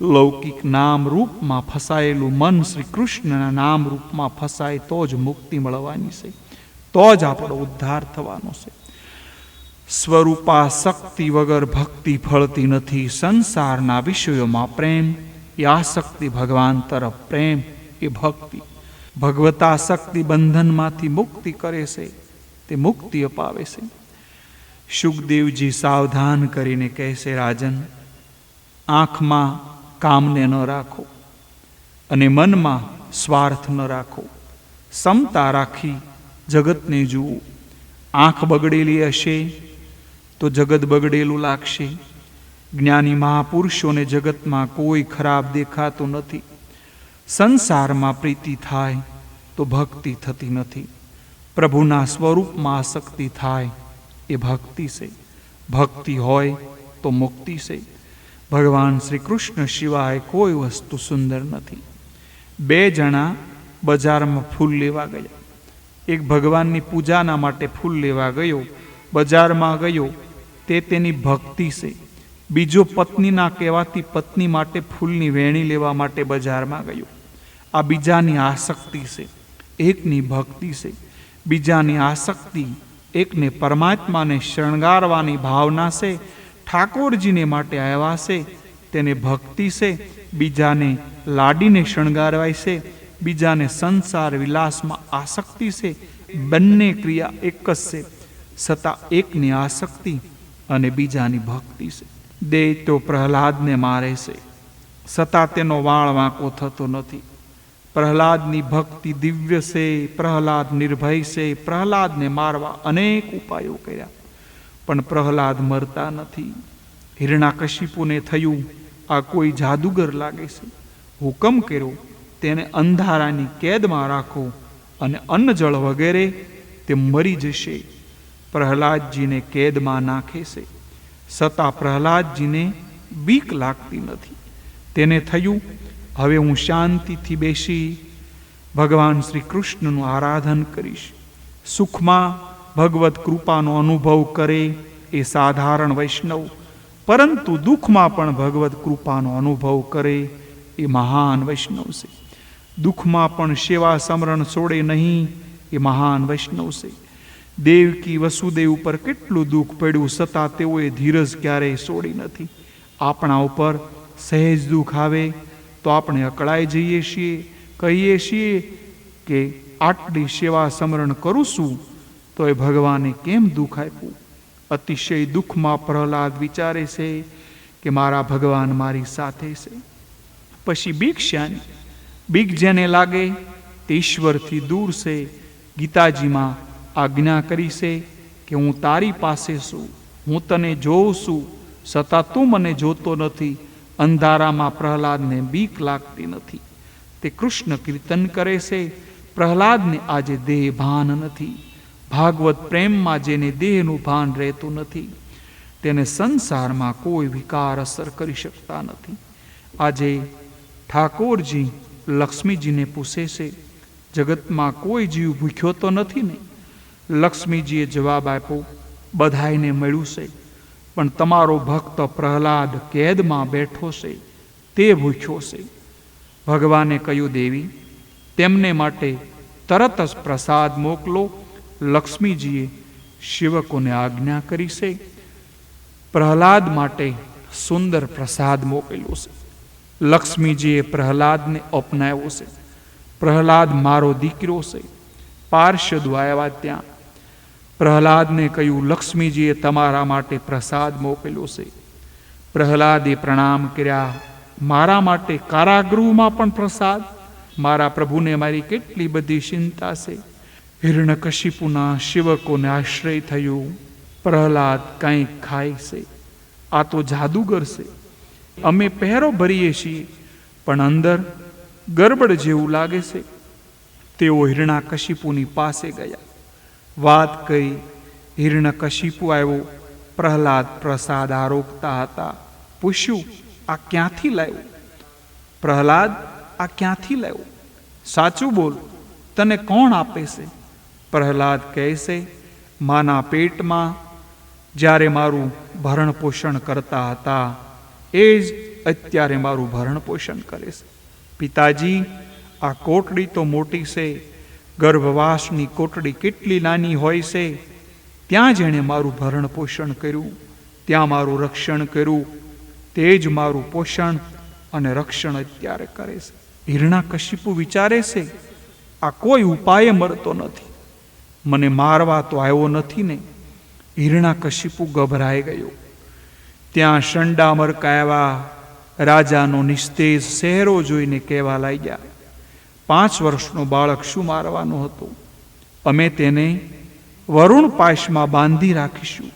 લૌકિક નામ રૂપમાં ફસાયેલું મન શ્રી કૃષ્ણના નામ રૂપમાં ફસાય તો જ મુક્તિ મળવાની છે, તો જ આપણો ઉદ્ધાર થવાનો છે. સ્વરૂપા શક્તિ વગર ભક્તિ ફળતી નથી. સંસારના વિષયોમાં પ્રેમ એ આસક્તિ, ભગવાન તરફ પ્રેમ એ ભક્તિ. ભગવતા શક્તિ બંધનમાંથી મુક્તિ કરે છે, તે મુક્તિ અપાવે છે. સુખદેવજી સાવધાન કરીને કહેશે, રાજન, આંખમાં કામને ન રાખો અને મનમાં સ્વાર્થ ન રાખો. સમતા રાખી જગતને જુઓ. આંખ બગડેલી હશે તો જગત બગડેલું લાગશે. જ્ઞાની મહાપુરુષોને જગતમાં કોઈ ખરાબ દેખાતું નથી. સંસારમાં પ્રીતિ થાય તો ભક્તિ થતી નથી. પ્રભુના સ્વરૂપમાં આસક્તિ થાય એ ભક્તિ છે. ભક્તિ હોય તો મુક્તિ છે. ભગવાન શ્રી કૃષ્ણ સિવાય કોઈ વસ્તુ સુંદર નથી. બે જણા બજારમાં ફૂલ લેવા ગયા. એક ભગવાનની પૂજાના માટે ફૂલ લેવા ગયો, બજારમાં ગયો, તે તેની ભક્તિ છે. બીજો પત્નીના કહેવાથી પત્ની માટે ફૂલની વેણી લેવા માટે બજારમાં ગયો. આ બીજાની આસક્તિ છે, એકની ભક્તિ છે. બીજાની આસક્તિ, એકને પરમાત્માને શણગારવાની ભાવના છે, ઠાકોરજીને માટે આવ્યા છે, તેને ભક્તિ છે. બીજાને લાડીને શણગારવાય છે, બીજાને સંસાર વિલાસમાં આસક્તિ છે. બંને ક્રિયા એક જ છે, છતાં એકની આસક્તિ અને બીજાની ભક્તિ છે. દૈત્યો પ્રહલાદને મારે છે, છતાં તેનો વાળ વાંકો થતો નથી. પ્રહલાદની ભક્તિ દિવ્ય છે. પ્રહલાદ નિર્ભય છે. પ્રહલાદને મારવા અનેક ઉપાયો કર્યા, પણ પ્રહલાદ મરતા નથી. હિરણાકશિપુને થયું, આ કોઈ જાદુગર લાગે છે. હુકમ કર્યો, તેને અંધારાની કેદમાં રાખો અને અન્ન જળ વગેરે તે મરી જશે. પ્રહલાદજીને કેદમાં નાખે છે, છતાં પ્રહલાદજીને બીક લાગતી નથી. તેને થયું, હવે હું શાંતિથી બેસી ભગવાન શ્રી કૃષ્ણનું આરાધન કરીશ. સુખમાં ભગવત કૃપાનો અનુભવ કરે એ સાધારણ વૈષ્ણવ, પરંતુ દુઃખમાં પણ ભગવત કૃપાનો અનુભવ કરે એ મહાન વૈષ્ણવ છે. દુઃખમાં પણ સેવા સમરણ છોડે નહીં એ મહાન વૈષ્ણવ છે. દેવકી વસુદેવ ઉપર કેટલું દુઃખ પડ્યું, છતાં તેઓએ ધીરજ ક્યારેય છોડી નથી. આપણા ઉપર સહેજ દુઃખ આવે તો આપણે અકળાઈ જઈએ છીએ, કહીએ છીએ કે આટલી સેવા સમરણ કરું છું તો એ ભગવાને કેમ દુઃખ આપ્યું. અતિશય દુઃખમાં પ્રહલાદ વિચારે છે કે મારા ભગવાન મારી સાથે છે. પછી બીક શાની? બીક જેને લાગે તે ઈશ્વરથી દૂર છે. ગીતાજીમાં આજ્ઞા કરી છે કે હું તારી પાસે છું, હું તને જોઉં છું, છતાં તું મને જોતો નથી. અંધારામાં પ્રહલાદને બીક લાગતી નથી. તે કૃષ્ણ કીર્તન કરે છે. પ્રહલાદને આજે દેહ ભાન નથી. ભાગવત પ્રેમમાં જેને દેહનું ભાન રહેતું નથી, તેને સંસારમાં કોઈ વિકાર અસર કરી શકતા નથી. આજે ઠાકોરજી લક્ષ્મીજીને પૂછે છે, જગતમાં કોઈ જીવ ભૂખ્યો તો નથી ને? લક્ષ્મીજીએ જવાબ આપ્યો, બધાઈને મળ્યું છે, પણ તમારો ભક્ત પ્રહલાદ કેદમાં બેઠો છે, તે ભૂખ્યો છે. ભગવાને કહ્યું, દેવી, તેમને માટે તરત જ પ્રસાદ મોકલો. લક્ષ્મીજીએ સેવકોને આજ્ઞા કરી છે. પ્રહલાદ માટે સુંદર પ્રસાદ મોકલ્યો છે. લક્ષ્મીજીએ પ્રહલાદને અપનાવ્યો છે. પ્રહલાદ મારો દીકરો છે. પાર્ષદો આવ્યા ત્યાં પ્રહલાદને કહ્યું, લક્ષ્મીજીએ તમારા માટે પ્રસાદ મોકલ્યો છે. પ્રહલાદે પ્રણામ કર્યા. મારા માટે કારાગૃહમાં પણ પ્રસાદ? મારા પ્રભુને મારી કેટલી બધી ચિંતા છે. હિરણ્યકશિપુના સેવકોને આશ્રય થયું. પ્રહલાદ કંઈક ખાય છે, આ તો જાદુગર છે. અમે પહેરો ભરીએ છીએ, પણ અંદર ગરબડ જેવું લાગે છે. તેઓ હિરણ્યકશિપુની પાસે ગયા, વાત કરી. હિરણ્યકશિપુ આવ્યો. પ્રહલાદ પ્રસાદ આરોગતા હતા. પૂછ્યું, આ ક્યાંથી લાવ્યો? પ્રહલાદ, આ ક્યાંથી લાવ્યો? સાચું બોલ, તને કોણ આપે છે? પ્રહલાદ કહે છે, માના પેટમાં જ્યારે મારું ભરણ પોષણ કરતા હતા એ જ અત્યારે મારું ભરણ પોષણ કરે છે. પિતાજી, આ કોટડી તો મોટી છે, ગર્ભવાસની કોટડી કેટલી નાની હોય છે, ત્યાં જેણે મારું ભરણ પોષણ કર્યું, ત્યાં મારું રક્ષણ કર્યું, તે જ મારું પોષણ અને રક્ષણ અત્યારે કરે છે. હિરણ્યકશિપુ વિચારે છે, આ કોઈ ઉપાય મળતો નથી, મને મારવા તો આવ્યો નથી ને. હિરણ્યકશિપુ ગભરાઈ ગયો. ત્યાં શંડામર્ક આવ્યા, રાજાનો નિસ્તેજ ચહેરો જોઈને કહેવા લાગ્યા, 5 વર્ષનો બાળક શું મારવાનો હતો? અમે તેને વરુણ પાશમાં બાંધી રાખીશું.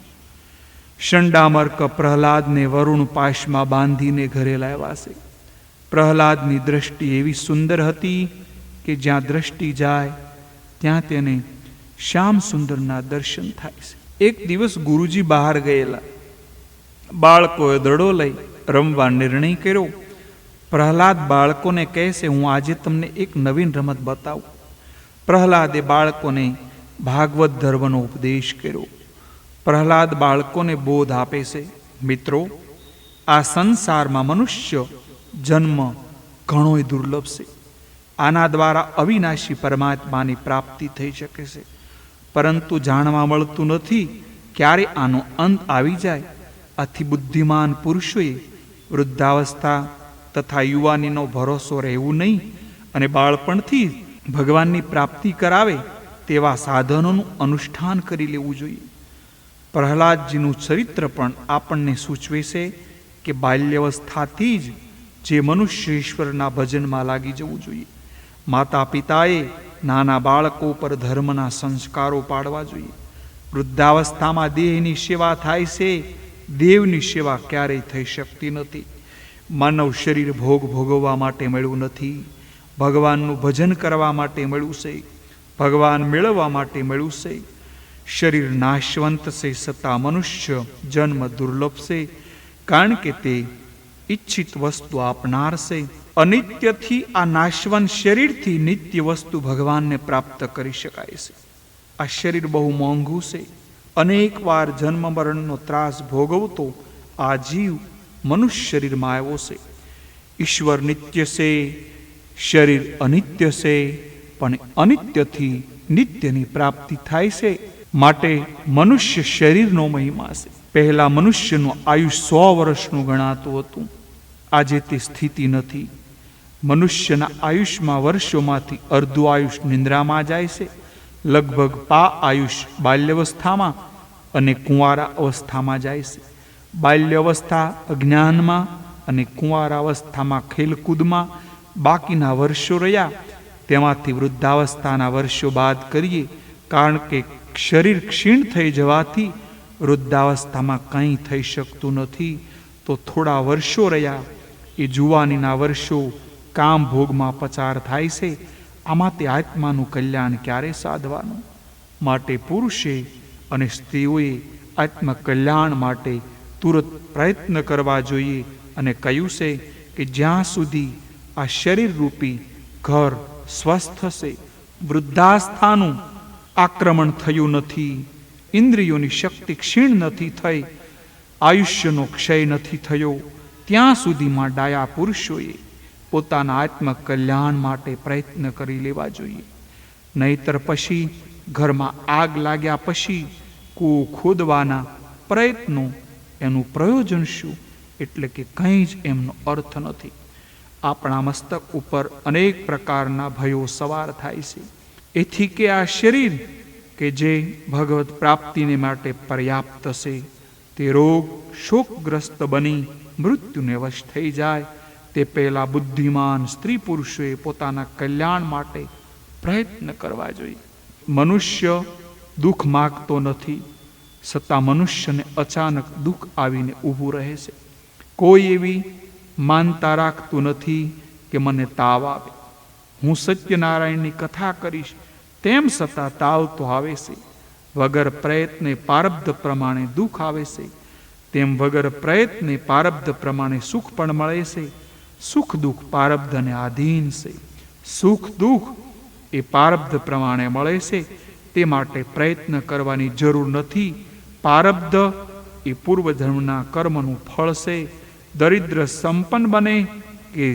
શંડામર્ક પ્રહલાદને વરુણ પાશમાં બાંધીને ઘરે લાવ્યા છે. પ્રહલાદની દ્રષ્ટિ એવી સુંદર હતી કે જ્યાં દ્રષ્ટિ જાય ત્યાં તેને શ્યામ સુંદરના દર્શન થાય છે. એક દિવસ ગુરુજી બહાર ગયેલા. બાળકોએ દડો લઈ રમવા નિર્ણય કર્યો. પ્રહલાદ બાળકોને કહે છે, હું આજે તમને એક નવીન રમત બતાવું. પ્રહલાદે બાળકોને ભાગવત ધર્મનો ઉપદેશ કર્યો. પ્રહલાદ બાળકોને બોધ આપે છે, મિત્રો, આ સંસારમાં મનુષ્ય જન્મ ઘણોય દુર્લભ છે. આના દ્વારા અવિનાશી પરમાત્માની પ્રાપ્તિ થઈ શકે છે, પરંતુ જાણવા મળતું નથી ક્યારે આનો અંત આવી જાય. આથી બુદ્ધિમાન પુરુષોએ વૃદ્ધાવસ્થા તથા યુવાનીનો ભરોસો રહેવું નહીં અને બાળપણથી ભગવાનની પ્રાપ્તિ કરાવે તેવા સાધનોનું અનુષ્ઠાન કરી લેવું જોઈએ. પ્રહલાદજીનું ચરિત્ર પણ આપણને સૂચવે છે કે બાલ્યાવસ્થાથી જ જે મનુષ્ય ઈશ્વરના ભજનમાં લાગી જવું જોઈએ. માતા પિતાએ નાના બાળકો પર ધર્મના સંસ્કારો પાડવા જોઈએ. વૃદ્ધાવસ્થામાં દેહની સેવા થાય છે, દેવની સેવા ક્યારેય થઈ શકતી નથી. માનવ શરીર ભોગ ભોગવવા માટે મળ્યું નથી, ભગવાનનું ભજન કરવા માટે મળ્યું છે, ભગવાન મેળવવા માટે મળ્યું છે. શરીર નાશવંત છે, છતાં મનુષ્ય જન્મ દુર્લભ છે, કારણ કે તે ઈચ્છિત વસ્તુ આપનાર છે. અનિત્યથી આ નાશવંત શરીરથી નિત્ય વસ્તુ ભગવાનને પ્રાપ્ત કરી શકાય છે. આ શરીર બહુ મોંઘું છે. અનેક વાર જન્મ મરણનો ત્રાસ ભોગવતો આ જીવ મનુષ્ય શરીરમાં આવ્યો છે. ઈશ્વર નિત્ય છે, શરીર અનિત્ય છે, પણ અનિત્યથી નિત્યની પ્રાપ્તિ થાય છે. માટે મનુષ્ય શરીરનો મહિમા છે. પહેલા મનુષ્યનું આયુષ 100 વર્ષનું ગણાતું હતું, આજે તે સ્થિતિ નથી. મનુષ્યના આયુષમાં વર્ષોમાંથી અર્ધું આયુષ નિંદ્રામાં જાય છે. લગભગ આયુષ બાલ્યાવસ્થામાં અને કુંવારા અવસ્થામાં જાય છે. બાલ્યાવસ્થા અજ્ઞાનમાં અને કુંવારાવસ્થામાં ખેલકૂદમાં બાકીના વર્ષો રહ્યા. તેમાંથી વૃદ્ધાવસ્થાના વર્ષો બાદ કરીએ, કારણ કે શરીર ક્ષીણ થઈ જવાથી વૃદ્ધાવસ્થામાં કંઈ થઈ શકતું નથી. તો થોડા વર્ષો રહ્યા એ જુવાનીના વર્ષો કામ ભોગમાં પસાર થાય છે. આમાં તે આત્માનું કલ્યાણ ક્યારે સાધવાનું? માટે પુરુષે અને સ્ત્રીઓએ આત્મકલ્યાણ માટે તુરત પ્રયત્ન કરવા જોઈએ. અને કહ્યું છે કે જ્યાં સુધી આ શરીર રૂપી ઘર સ્વસ્થ હશે, વૃદ્ધાસ્થાનું આક્રમણ થયું નથી, ઇન્દ્રિયોની શક્તિ ક્ષીણ નથી થઈ, આયુષ્યનો ક્ષય નથી થયો, ત્યાં સુધીમાં ડાયા પુરુષોએ પોતાના આત્મકલ્યાણ માટે પ્રયત્ન કરી લેવા જોઈએ. નહીતર પછી ઘરમાં આગ લાગ્યા પછી કૂવો ખોદવાના પ્રયત્નો એનું પ્રયોજન શું? એટલે કે કંઈ જ એમનો અર્થ નથી. આપણા મસ્તક ઉપર અનેક પ્રકારના ભયો સવાર થાય છે. એથી કે આ શરીર કે જે ભગવત પ્રાપ્તિને માટે પર્યાપ્ત છે, તે રોગ શોકગ્રસ્ત બની મૃત્યુને વશ થઈ જાય તે પહેલાં બુદ્ધિમાન સ્ત્રી પુરુષોએ પોતાના કલ્યાણ માટે પ્રયત્ન કરવા જોઈએ. મનુષ્ય દુઃખ માગતો નથી, છતાં મનુષ્યને અચાનક દુઃખ આવીને ઊભું રહે છે. કોઈ એવી માનતા રાખતું નથી કે મને તાવ આવે, હું સત્યનારાયણની કથા કરીશ, તેમ છતાં તાવ તો આવે છે. વગર પ્રયત્ને પારબ્ધ પ્રમાણે દુઃખ આવે છે, તેમ વગર પ્રયત્ને પારબ્ધ પ્રમાણે સુખ પણ મળે છે. સુખ દુઃખ પારબ્ધને આધીન છે. સુખ દુઃખ એ પારબ્ધ પ્રમાણે મળે છે, તે માટે પ્રયત્ન કરવાની જરૂર નથી. પારબ્ધ એ પૂર્વજન્મના કર્મનું ફળ છે. દરિદ્ર સંપન્ન બને કે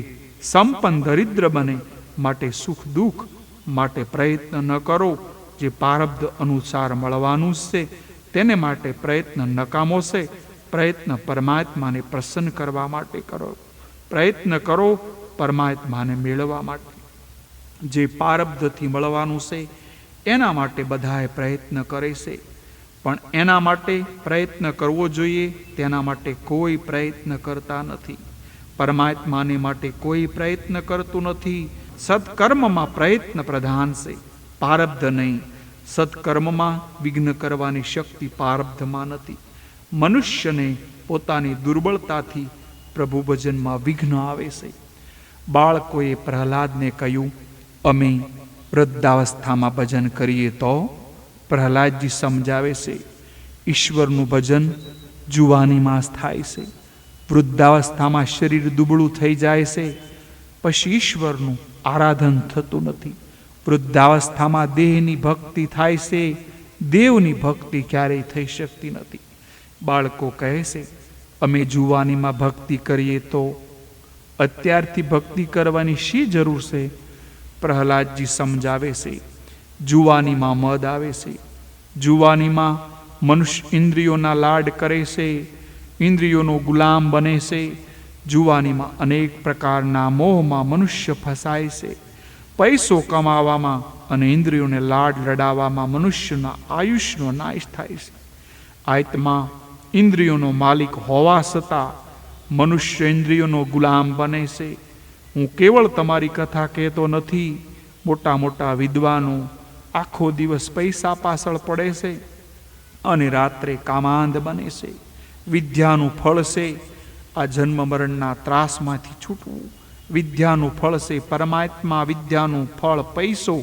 સંપન્ન દરિદ્ર બને, માટે સુખ દુઃખ માટે પ્રયત્ન ન કરો. જે પ્રારબ્ધ અનુસાર મળવાનું છે તેને માટે પ્રયત્ન નકામો છે. પ્રયત્ન પરમાત્માને પ્રસન્ન કરવા માટે કરો. પ્રયત્ન કરો પરમાત્માને મેળવવા માટે. જે પ્રારબ્ધથી મળવાનું છે એના માટે બધાએ પ્રયત્ન કરે છે, પણ એના માટે પ્રયત્ન કરવો જોઈએ તેના માટે કોઈ પ્રયત્ન કરતા નથી. પરમાત્માને માટે કોઈ પ્રયત્ન કરતું નથી. સત્કર્મમાં પ્રયત્ન પ્રધાન છે, પ્રારબ્ધ નહીં. સત્કર્મમાં વિઘ્ન કરવાની શક્તિ પ્રારબ્ધમાં નથી. મનુષ્યને પોતાની દુર્બળતાથી પ્રભુ ભજનમાં વિઘ્ન આવે છે. બાળકોએ પ્રહલાદને કહ્યું, અમે વૃદ્ધાવસ્થામાં ભજન કરીએ તો? પ્રહલાદજી સમજાવે છે, ઈશ્વરનું ભજન જુવાનીમાં થાય છે. વૃદ્ધાવસ્થામાં શરીર દુબળું થઈ જાય છે, પછી ઈશ્વરનું આરાધન થતું નથી. વૃદ્ધાવસ્થામાં દેહની ભક્તિ થાય છે, દેવની ભક્તિ ક્યારેય થઈ શકતી નથી. બાળકો કહે છે, અમે જુવાનીમાં ભક્તિ કરીએ તો? અત્યારથી ભક્તિ કરવાની શી જરૂર છે? પ્રહલાદજી સમજાવે છે, જુવાનીમાં મદ આવે છે. જુવાનીમાં મનુષ્ય ઇન્દ્રિયોના લાડ કરે છે, ઇન્દ્રિયોનો ગુલામ બને છે. જુવાનીમાં અનેક પ્રકારના મોહમાં મનુષ્ય ફસાય છે. પૈસો કમાવામાં અને ઇન્દ્રિયોને લાડ લડાવવામાં મનુષ્યના આયુષ્યનો નાશ થાય છે. આત્મા ઇન્દ્રિયોનો માલિક હોવા છતાં મનુષ્ય ઇન્દ્રિયોનો ગુલામ બને છે. હું કેવળ તમારી કથા કહેતો નથી. મોટા મોટા વિદ્વાનો આખો દિવસ પૈસા પાછળ પડે છે અને રાત્રે કામાંધ બને છે. વિદ્યાનું ફળ છે આ જન્મ મરણના ત્રાસમાંથી છૂટવું. વિદ્યાનું ફળ છે પરમાત્મા. વિદ્યાનું ફળ પૈસો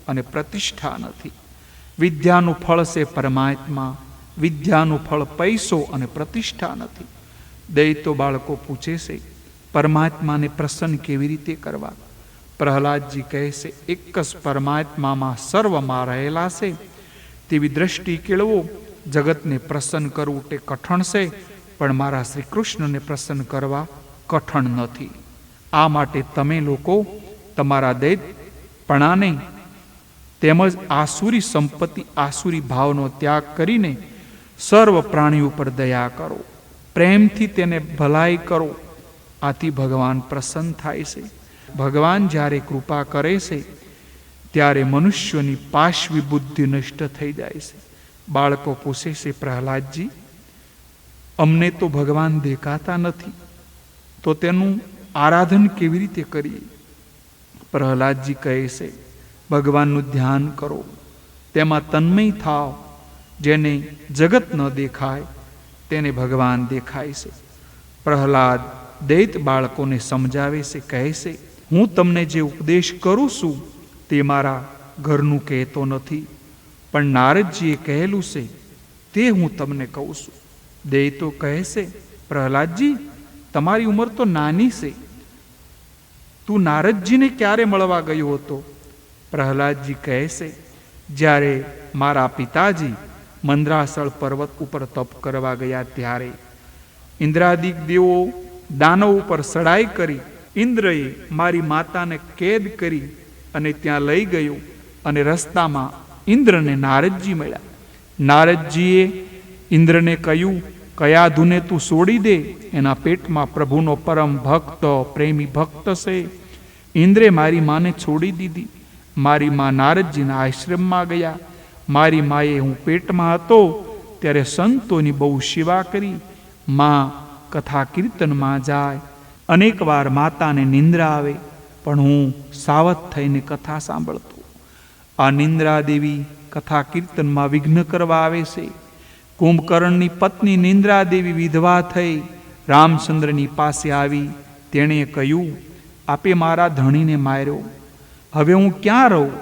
અને પ્રતિષ્ઠા નથી. વિદ્યાનું ફળ છે પરમાત્મા. વિદ્યાનું ફળ પૈસો અને પ્રતિષ્ઠા નથી. દૈતો બાળકો પૂછે છે, પરમાત્માને પ્રસન્ન કેવી રીતે કરવા? પ્રહલાદજી કહે છે, એક જ પરમાત્મામાં સર્વમાં રહેલા છે તેવી દ્રષ્ટિ કેળવો. જગતને પ્રસન્ન કરવું તે કઠણ છે, પણ મારા શ્રી કૃષ્ણને પ્રસન્ન કરવા કઠણ નથી. આ માટે તમે લોકો તમારા દૈતપણાને તેમજ આસુરી સંપત્તિ આસુરી ભાવનો ત્યાગ કરીને સર્વ પ્રાણીઓ પર દયા કરો. પ્રેમથી તેને ભલાઈ કરો. આથી ભગવાન પ્રસન્ન થાય છે. ભગવાન જ્યારે કૃપા કરે છે ત્યારે મનુષ્યોની પાશવી બુદ્ધિ નષ્ટ થઈ જાય છે. બાળકો પૂછે છે, પ્રહલાદજી અમને તો ભગવાન દેખાતા નથી, તો તેનું આરાધન કેવી રીતે કરીએ? પ્રહલાદજી કહે છે, ભગવાનનું ધ્યાન કરો, તેમાં તન્મય થાવ. જેને જગત ન દેખાય તેને ભગવાન દેખાય છે. પ્રહલાદ દૈત બાળકોને સમજાવે છે, કહે છે, હું તમને જે ઉપદેશ કરું છું તે મારા ઘરનું કહેતો નથી, પણ નારદજીએ કહેલું છે તે હું તમને કહું છું. દૈતો કહે છે, પ્રહલાદજી તમારી ઉંમર તો નાની છે, તું નારદજીને ક્યારે મળવા ગયો હતો? પ્રહલાદજી કહે છે, જ્યારે મારા પિતાજી મંદ્રાસળ પર્વત ઉપર તપ કરવા ગયા ત્યારે ઇન્દ્રાદિક દેવો દાનવ ઉપર ચડાઈ કરી. ઇન્દ્રએ મારી માતાને કેદ કરી અને ત્યાં લઈ ગયો અને રસ્તામાં ઇન્દ્રને નારદજી મળ્યા. નારદજીએ ઇન્દ્રને કહ્યું, કયા ધૂને તું છોડી દે, એના પેટમાં પ્રભુનો પરમ ભક્ત પ્રેમી ભક્ત છે. ઇન્દ્રે મારી માને છોડી દીધી. મારી મા નારદજીના આશ્રમમાં ગયા. મારી માએ હું પેટમાં હતો ત્યારે સંતોની બહુ સેવા કરી. મા કથા કીર્તનમાં જાય. અનેક વાર માતાને નિંદ્રા આવે, પણ હું સાવધ થઈને કથા સાંભળતો. આ નિંદ્રા દેવી કથા કીર્તનમાં વિઘ્ન કરવા આવે છે. કુંભકર્ણની પત્ની નિંદ્રા દેવી વિધવા થઈ રામચંદ્રની પાસે આવી. તેણે કહ્યું, આપે મારા ધણીને માર્યો, હવે હું ક્યાં રહું?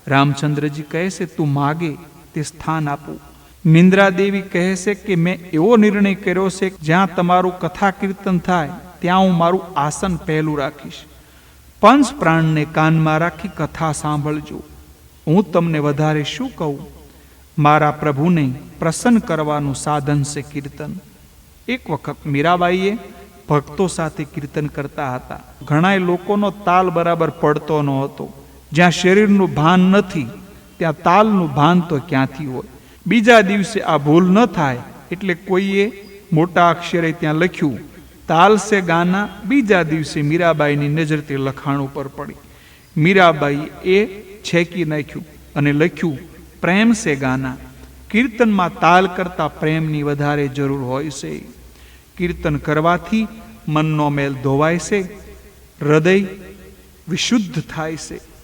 રામચંદ્રજી કહે છે, તું માગે તે સ્થાન આપું. નિંદ્રા દેવી કહે છે કે મેં એવો નિર્ણય કર્યો છે કે જ્યાં તમારું કથા કીર્તન થાય ત્યાં હું મારું આસન પહેલું રાખીશ. પંચ પ્રાણને કાનમાં રાખી કથા સાંભળજો. હું તમને વધારે શું કહું? મારા પ્રભુને પ્રસન્ન કરવાનું સાધન છે કીર્તન. એક વખત મીરાબાઈએ ભક્તો સાથે કીર્તન કરતા હતા. ઘણાય લોકોનો તાલ બરાબર પડતો ન હતો. જ્યાં શરીરનું ભાન નથી ત્યાં તાલનું ભાન તો ક્યાંથી હોય. બીજા દિવસે આ ભૂલ ન થાય એટલે કોઈએ મોટા અક્ષરે ત્યાં લખ્યું તાલ સે ગાના. બીજા દિવસે મીરાબાઈની નજર તે લખાણ ઉપર પડી. મીરાબાઈ એ છેકી નાખ્યું અને લખ્યું પ્રેમ સે ગાના. કીર્તનમાં તાલ કરતા પ્રેમની વધારે જરૂર હોય છે. કીર્તન કરવાથી મનનો મેલ ધોવાય છે, હૃદય વિશુદ્ધ થાય છે.